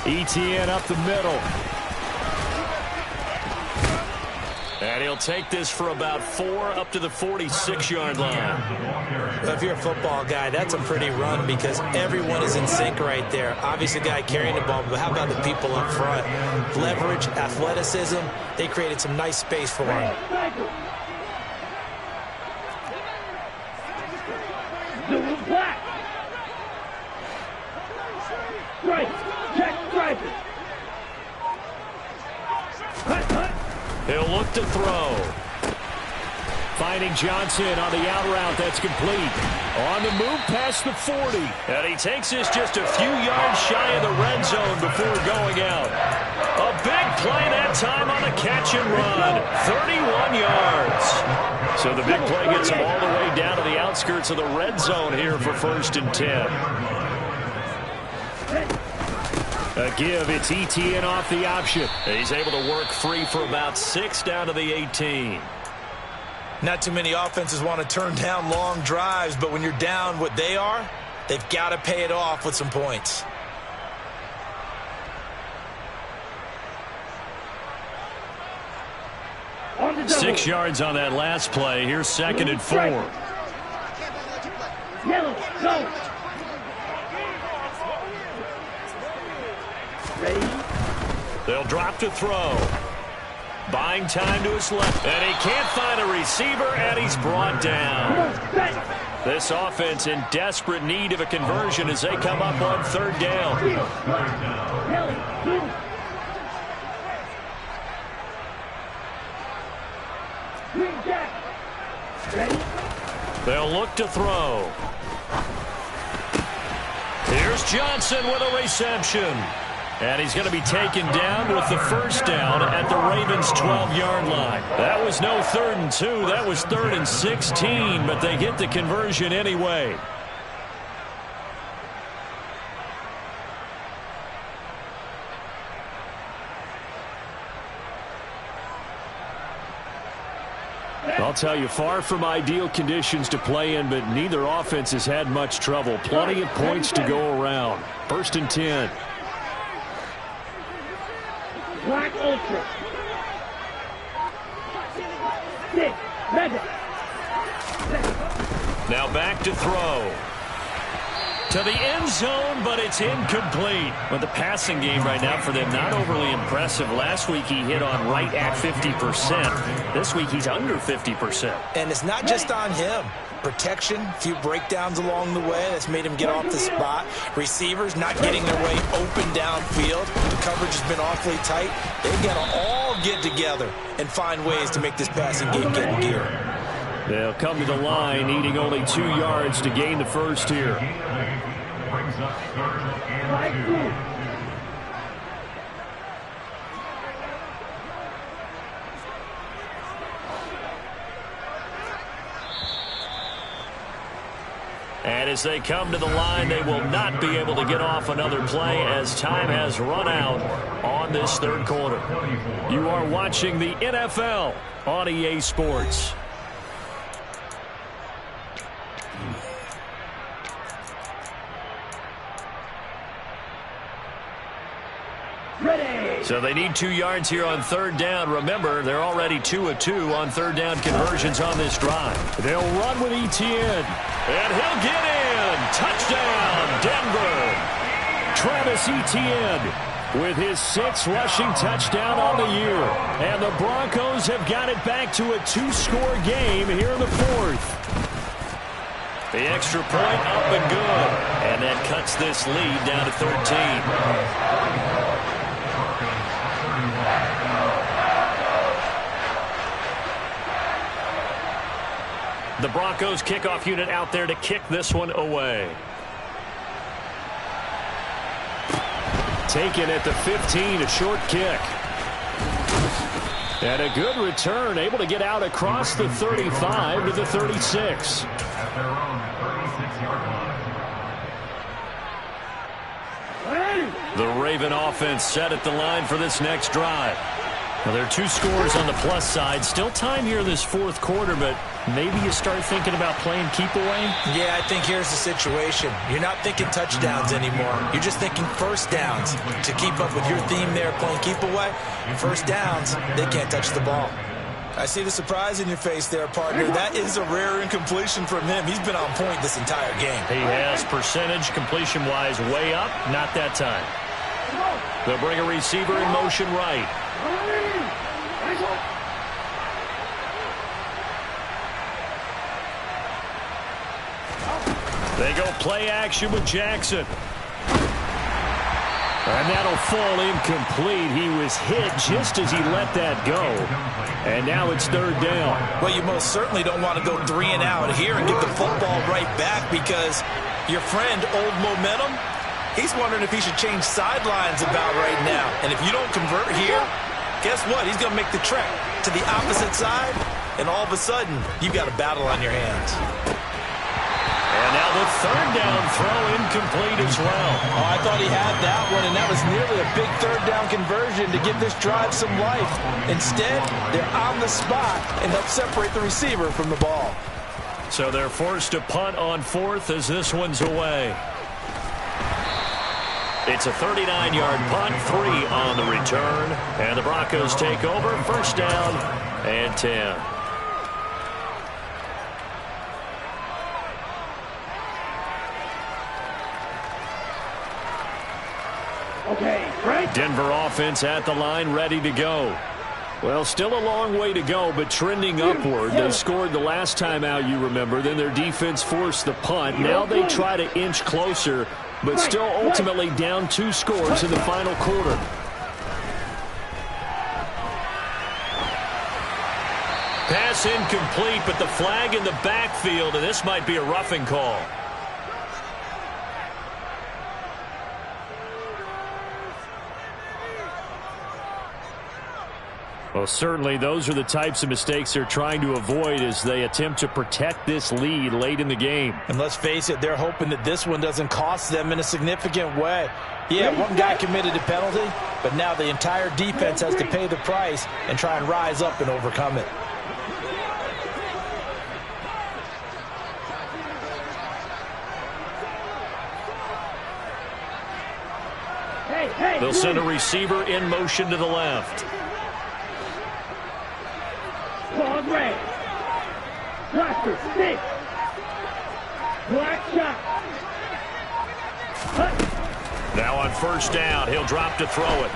ETN up the middle. And he'll take this for about 4 up to the 46-yard line. Well, if you're a football guy, that's a pretty run because everyone is in sync right there. Obviously, the guy carrying the ball, but how about the people up front? Leverage, athleticism, they created some nice space for him. Black. Right. Check striker. He'll look to throw. Finding Johnson on the out route. That's complete. On the move past the 40. And he takes this just a few yards shy of the red zone before going out. A big play that time on the catch and run. 31 yards. So the big play gets him all the way down to the outskirts of the red zone here for 1st and 10. A give, it's ETN off the option. He's able to work free for about 6 down to the 18. Not too many offenses want to turn down long drives, but when you're down what they are, they've got to pay it off with some points. On 6 yards on that last play. Here's 2nd and 4. Yellow, go. They'll drop to throw. Buying time to his left. And he can't find a receiver, and he's brought down. This offense in desperate need of a conversion as they come up on 3rd down. They'll look to throw. Here's Johnson with a reception. And he's going to be taken down with the 1st down at the Ravens' 12-yard line. That was no 3rd and 2. That was 3rd and 16, but they get the conversion anyway. I'll tell you, far from ideal conditions to play in, but neither offense has had much trouble. Plenty of points to go around. 1st and 10. Black Ultra. 6. Madden. Now back to throw. To the end zone, but it's incomplete. Well, the passing game right now for them, not overly impressive. Last week he hit on right at 50%. This week he's under 50%. And it's not just on him. Protection, a few breakdowns along the way. That's made him get off the spot. Receivers not getting their way open downfield. The coverage has been awfully tight. They've got to all get together and find ways to make this passing game get in gear. They'll come to the line, needing only 2 yards to gain the first here. Brings up 3rd and 2. And as they come to the line, they will not be able to get off another play as time has run out on this 3rd quarter. You are watching the NFL on EA Sports. So they need 2 yards here on 3rd down. Remember, they're already 2 of 2 on 3rd down conversions on this drive. They'll run with Etienne. And he'll get in. Touchdown, Denver. Travis Etienne with his 6th rushing touchdown on the year. And the Broncos have got it back to a 2-score game here in the 4th. The extra point up and good. And that cuts this lead down to 13. The Broncos kickoff unit out there to kick this one away. Taken at the 15, a short kick. And a good return, able to get out across the 35 to the 36. At their own 36-yard line. The Raven offense set at the line for this next drive. Well, there are 2 scores on the plus side. Still time here in this 4th quarter, but maybe you start thinking about playing keep away? Yeah, I think here's the situation. You're not thinking touchdowns anymore. You're just thinking first downs. To keep up with your theme there, playing keep away, first downs, they can't touch the ball. I see the surprise in your face there, partner. That is a rare incompletion from him. He's been on point this entire game. He has percentage completion-wise way up. Not that time. They'll bring a receiver in motion right. They go play action with Jackson. And that'll fall incomplete. He was hit just as he let that go. And now it's 3rd down. Well, you most certainly don't want to go 3 and out here and get the football right back because your friend, Old Momentum, he's wondering if he should change sidelines about right now. And if you don't convert here, guess what? He's going to make the trek to the opposite side, and all of a sudden, you've got a battle on your hands. And now the 3rd down throw incomplete as well. Oh, I thought he had that one, and that was nearly a big 3rd down conversion to give this drive some life. Instead, they're on the spot and help separate the receiver from the ball. So they're forced to punt on 4th as this one's away. It's a 39-yard punt, 3 on the return. And the Broncos take over, 1st down and 10. Okay, Frank. Denver offense at the line, ready to go. Well, still a long way to go, but trending upward. They scored the last time out, you remember. Then their defense forced the punt. Now they try to inch closer, but still ultimately down 2 scores in the final quarter. Pass incomplete, but the flag in the backfield, and this might be a roughing call. Well, certainly those are the types of mistakes they're trying to avoid as they attempt to protect this lead late in the game. And let's face it, they're hoping that this one doesn't cost them in a significant way. Yeah, one guy committed a penalty, but now the entire defense has to pay the price and try and rise up and overcome it. They'll send a receiver in motion to the left. Claw red. Blaster, stick. Black shot. Now on 1st down, he'll drop to throw it.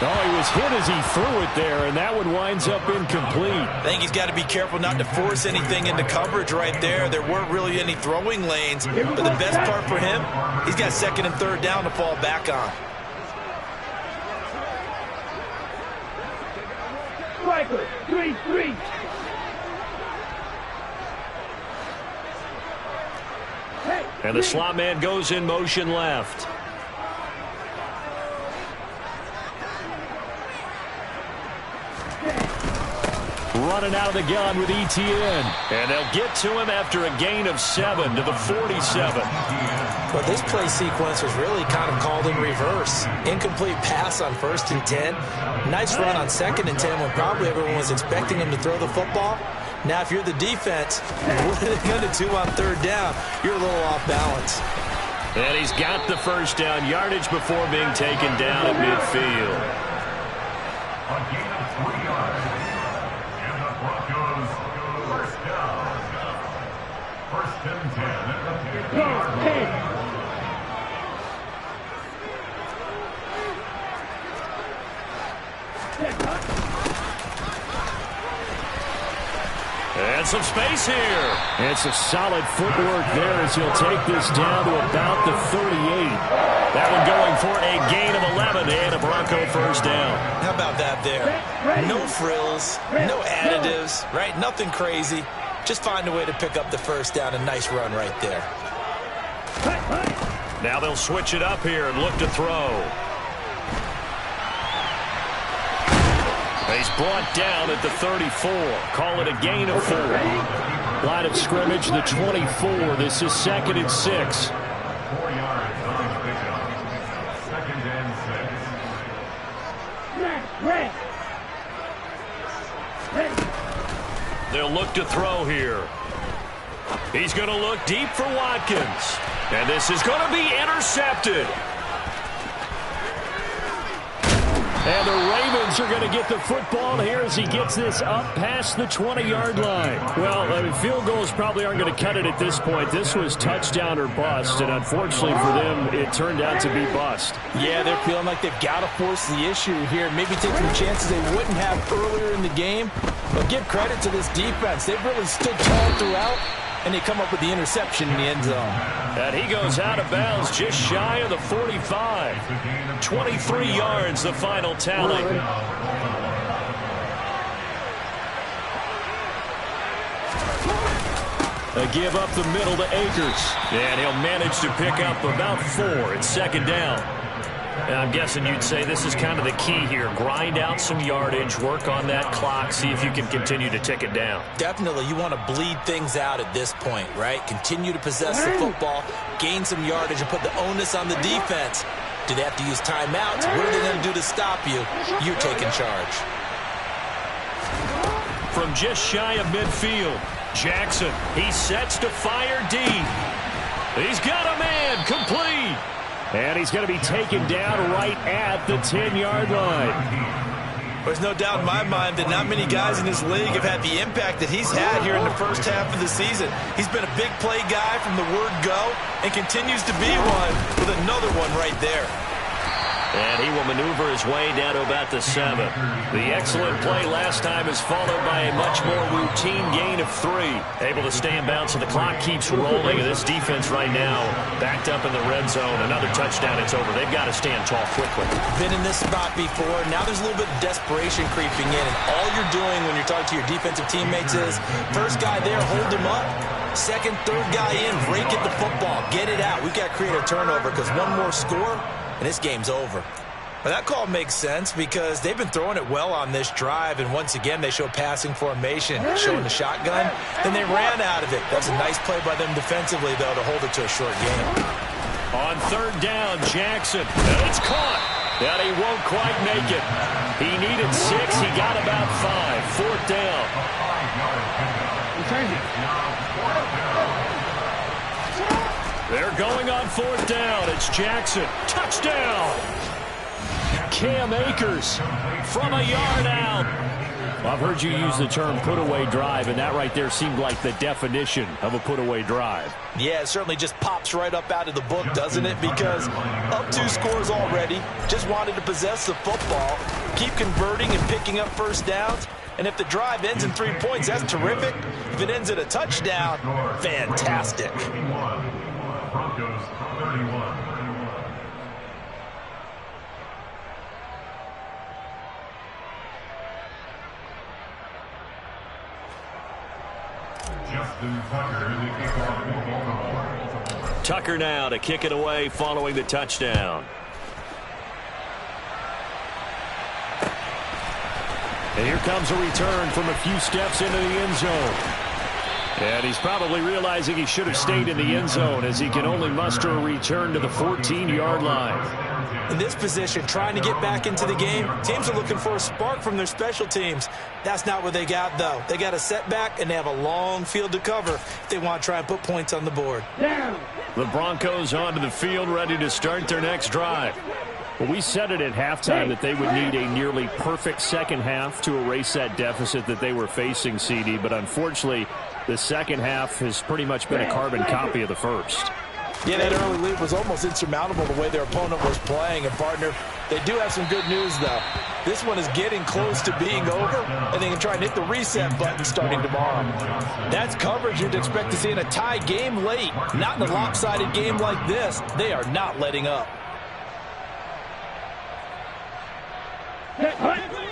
Oh, he was hit as he threw it there, and that one winds up incomplete. I think he's got to be careful not to force anything into coverage right there. There weren't really any throwing lanes, but the best part for him, he's got second and third down to fall back on. Striker, 3-3. And the slot man goes in motion left. Running out of the gun with ETN. And they'll get to him after a gain of 7 to the 47. But this play sequence was really kind of called in reverse. Incomplete pass on 1st and 10. Nice run on 2nd and 10 when probably everyone was expecting him to throw the football. Now, if you're the defense, what are they going to do on 3rd down? You're a little off balance. And he's got the first down yardage before being taken down at midfield. A gain of 3 yards. And the Broncos first down. 1st and 10 at the 50-yard line. And some space here. And some solid footwork there as he'll take this down to about the 38. That one going for a gain of 11 and a Bronco first down. How about that there? No frills, no additives, right? Nothing crazy. Just find a way to pick up the first down. A nice run right there. Now they'll switch it up here and look to throw. He's brought down at the 34. Call it a gain of 4. Line of scrimmage, the 24. This is 2nd and 6. 4 yards on pickup. 2nd and 6. They'll look to throw here. He's going to look deep for Watkins. And this is going to be intercepted. And the Ravens are going to get the football here as he gets this up past the 20-yard line. Well, I mean, field goals probably aren't going to cut it at this point. This was touchdown or bust, and unfortunately for them, it turned out to be bust. Yeah, they're feeling like they've got to force the issue here. Maybe take some chances they wouldn't have earlier in the game. But give credit to this defense. They've really stood tall throughout, and they come up with the interception in the end zone. And he goes out of bounds just shy of the 45. 23 yards, the final tally. A give up the middle to Akers. And he'll manage to pick up about 4. It's 2nd down. And I'm guessing you'd say this is kind of the key here. Grind out some yardage, work on that clock, see if you can continue to tick it down. Definitely, you want to bleed things out at this point, right? Continue to possess the football, gain some yardage, and put the onus on the defense. Do they have to use timeouts? What are they going to do to stop you? You're taking charge. From just shy of midfield, Jackson, he sets to fire deep. He's got a man, complete. And he's going to be taken down right at the 10-yard line. There's no doubt in my mind that not many guys in this league have had the impact that he's had here in the first half of the season. He's been a big play guy from the word go and continues to be one with another one right there. And he will maneuver his way down to about the 7. The excellent play last time is followed by a much more routine gain of 3. Able to stay in bounds, so the clock keeps rolling. And this defense right now backed up in the red zone. Another touchdown, it's over. They've got to stand tall quickly. Been in this spot before. Now there's a little bit of desperation creeping in. And all you're doing when you're talking to your defensive teammates is, first guy there, hold him up. Second, third guy in, rake at the football. Get it out. We've got to create a turnover because one more score, and this game's over. Well, that call makes sense because they've been throwing it well on this drive, and once again they show passing formation, showing the shotgun. Then they ran out of it. That's a nice play by them defensively, though, to hold it to a short game. On 3rd down, Jackson. And it's caught. And he won't quite make it. He needed 6. He got about 5. 4th down. They're going on 4th down. It's Jackson. Touchdown. Cam Akers from a yard out. Well, I've heard you use the term put-away drive, and that right there seemed like the definition of a put-away drive. Yeah, it certainly just pops right up out of the book, doesn't it? Because up 2 scores already, just wanted to possess the football, keep converting and picking up first downs. And if the drive ends in 3 points, that's terrific. If it ends in a touchdown, fantastic. Broncos 31. Justin Tucker, the kickoff for Baltimore. Tucker now to kick it away following the touchdown. And here comes a return from a few steps into the end zone. And he's probably realizing he should have stayed in the end zone as he can only muster a return to the 14-yard line. In this position, trying to get back into the game, teams are looking for a spark from their special teams. That's not what they got, though. They got a setback, and they have a long field to cover if they want to try and put points on the board. The Broncos onto the field, ready to start their next drive. Well, we said it at halftime that they would need a nearly perfect second half to erase that deficit that they were facing, CD. But unfortunately, the second half has pretty much been a carbon copy of the first. Yeah, that early lead was almost insurmountable the way their opponent was playing. And, partner, they do have some good news, though. This one is getting close to being over, and they can try and hit the reset button starting tomorrow. That's coverage you'd expect to see in a tie game late. Not in a lopsided game like this. They are not letting up.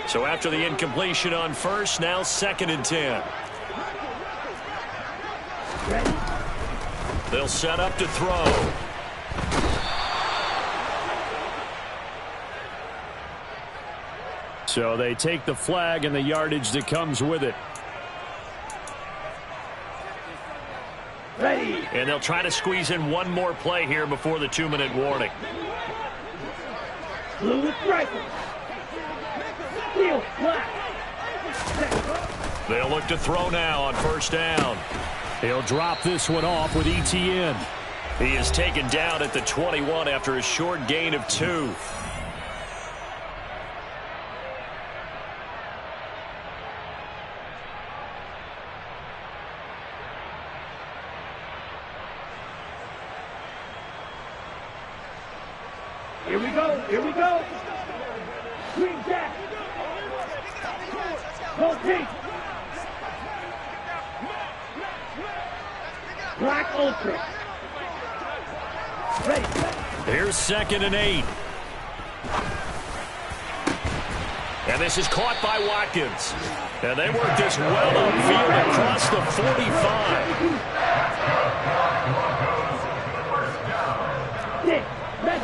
So after the incompletion on first, now 2nd and 10. They'll set up to throw. So they take the flag and the yardage that comes with it. Ready. And they'll try to squeeze in one more play here before the 2-minute warning. Blue striker. Steel black. They'll look to throw now on first down. He'll drop this one off with ETN. He is taken down at the 21 after a short gain of 2. Here we go. Here we go. Green Jack. Go pink. Black Ultra. Ready. Here's 2nd and 8. And this is caught by Watkins. And they work this well upfield across the 45.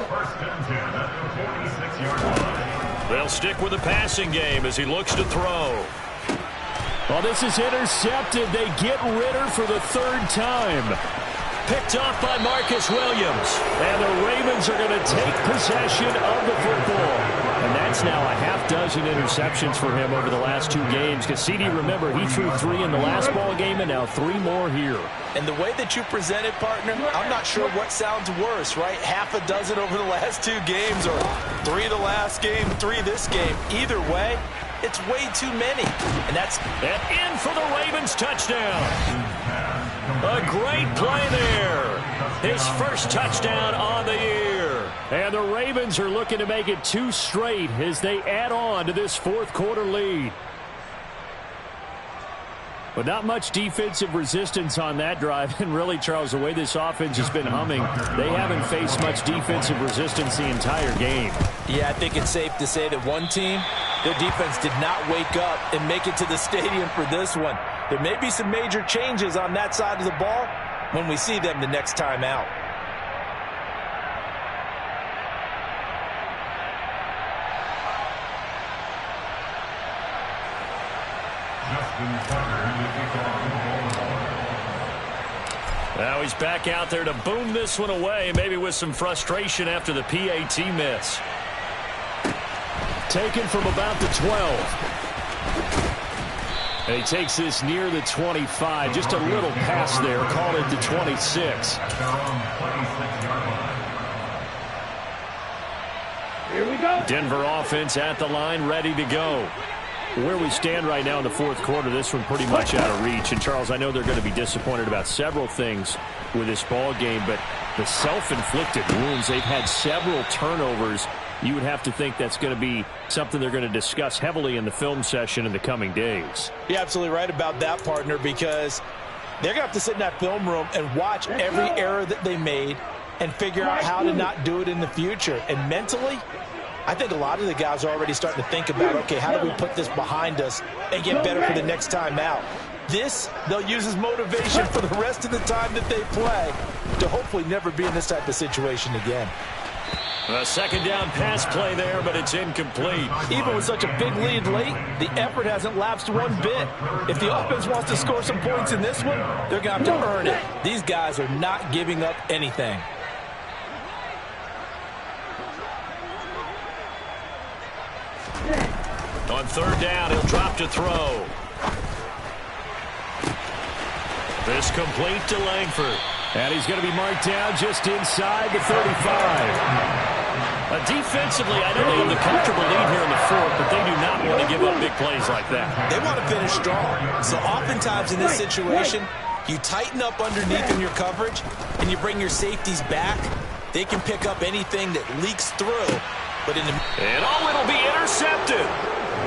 First and 10 at the 46-yard line. They'll stick with the passing game as he looks to throw. Well, this is intercepted. They get Ritter for the 3rd time. Picked off by Marcus Williams. And the Ravens are going to take possession of the football. And that's now a half-dozen interceptions for him over the last 2 games. Because CD, remember, he threw 3 in the last ball game and now 3 more here. And the way that you presented, partner, I'm not sure what sounds worse, right? Half a dozen over the last 2 games or 3 the last game, 3 this game. Either way, it's way too many. And that's in for the Ravens touchdown. A great play there. His first touchdown on the year. And the Ravens are looking to make it 2 straight as they add on to this 4th quarter lead. But not much defensive resistance on that drive. And really, Charles, the way this offense has been humming, they haven't faced much defensive resistance the entire game. Yeah, I think it's safe to say that one team, their defense did not wake up and make it to the stadium for this one. There may be some major changes on that side of the ball when we see them the next time out. Now he's back out there to boom this one away, maybe with some frustration after the PAT miss. Taken from about the 12. And he takes this near the 25. Just a little pass there. Call it the 26. Here we go. Denver offense at the line, ready to go. Where we stand right now in the fourth quarter, this one pretty much out of reach. And, Charles, I know they're going to be disappointed about several things with this ball game, but the self-inflicted wounds, they've had several turnovers. You would have to think that's going to be something they're going to discuss heavily in the film session in the coming days. You're absolutely right about that, partner, because they're going to have to sit in that film room and watch every error that they made and figure out how to not do it in the future. And mentally, I think a lot of the guys are already starting to think about, okay, how do we put this behind us and get better for the next time out? This, they'll use as motivation for the rest of the time that they play to hopefully never be in this type of situation again. A second down pass play there, but it's incomplete. Even with such a big lead late, the effort hasn't lapsed one bit. If the offense wants to score some points in this one, they're going to have to earn it. These guys are not giving up anything. On third down, he'll drop to throw. This complete to Langford. And he's going to be marked down just inside the 35. Defensively, I know they have the comfortable lead here in the fourth, but they do not want to give up big plays like that. They want to finish strong. So oftentimes in this situation, you tighten up underneath in your coverage, and you bring your safeties back. They can pick up anything that leaks through. But in the... And it'll be intercepted.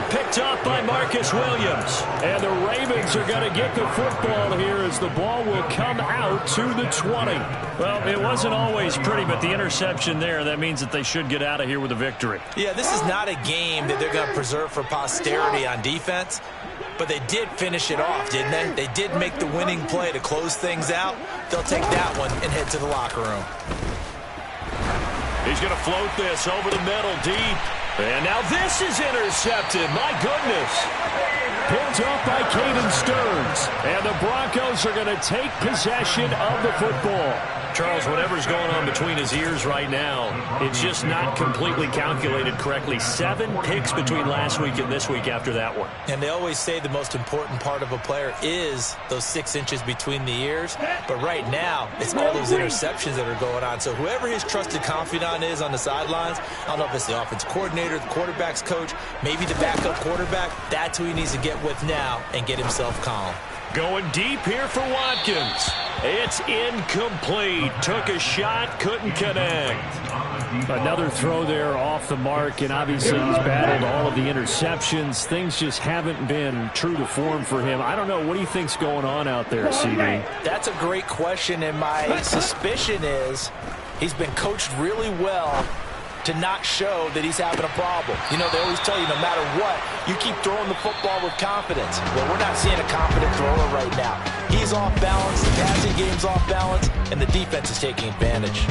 Picked off by Marcus Williams. And the Ravens are going to get the football here as the ball will come out to the 20. Well, it wasn't always pretty, but the interception there, that means that they should get out of here with a victory. Yeah, this is not a game that they're going to preserve for posterity on defense, but they did finish it off, didn't they? They did make the winning play to close things out. They'll take that one and head to the locker room. He's going to float this over the middle deep. And now this is intercepted. My goodness. Picked up by Caden Stearns. And the Broncos are going to take possession of the football. Charles, whatever's going on between his ears right now, it's just not completely calculated correctly. 7 picks between last week and this week after that one. And they always say the most important part of a player is those 6 inches between the ears. But right now, it's all those interceptions that are going on. So whoever his trusted confidant is on the sidelines, I don't know if it's the offense coordinator, the quarterback's coach, maybe the backup quarterback, that's who he needs to get with now and get himself calm. Going deep here for Watkins. It's incomplete. Took a shot, couldn't connect. Another throw there off the mark, and obviously he's battled all of the interceptions. Things just haven't been true to form for him. I don't know. What do you think's going on out there, CD? That's a great question, and my suspicion is he's been coached really well to not show that he's having a problem. You know, they always tell you no matter what, you keep throwing the football with confidence. Well, we're not seeing a confident thrower right now. He's off balance, the passing game's off balance, and the defense is taking advantage.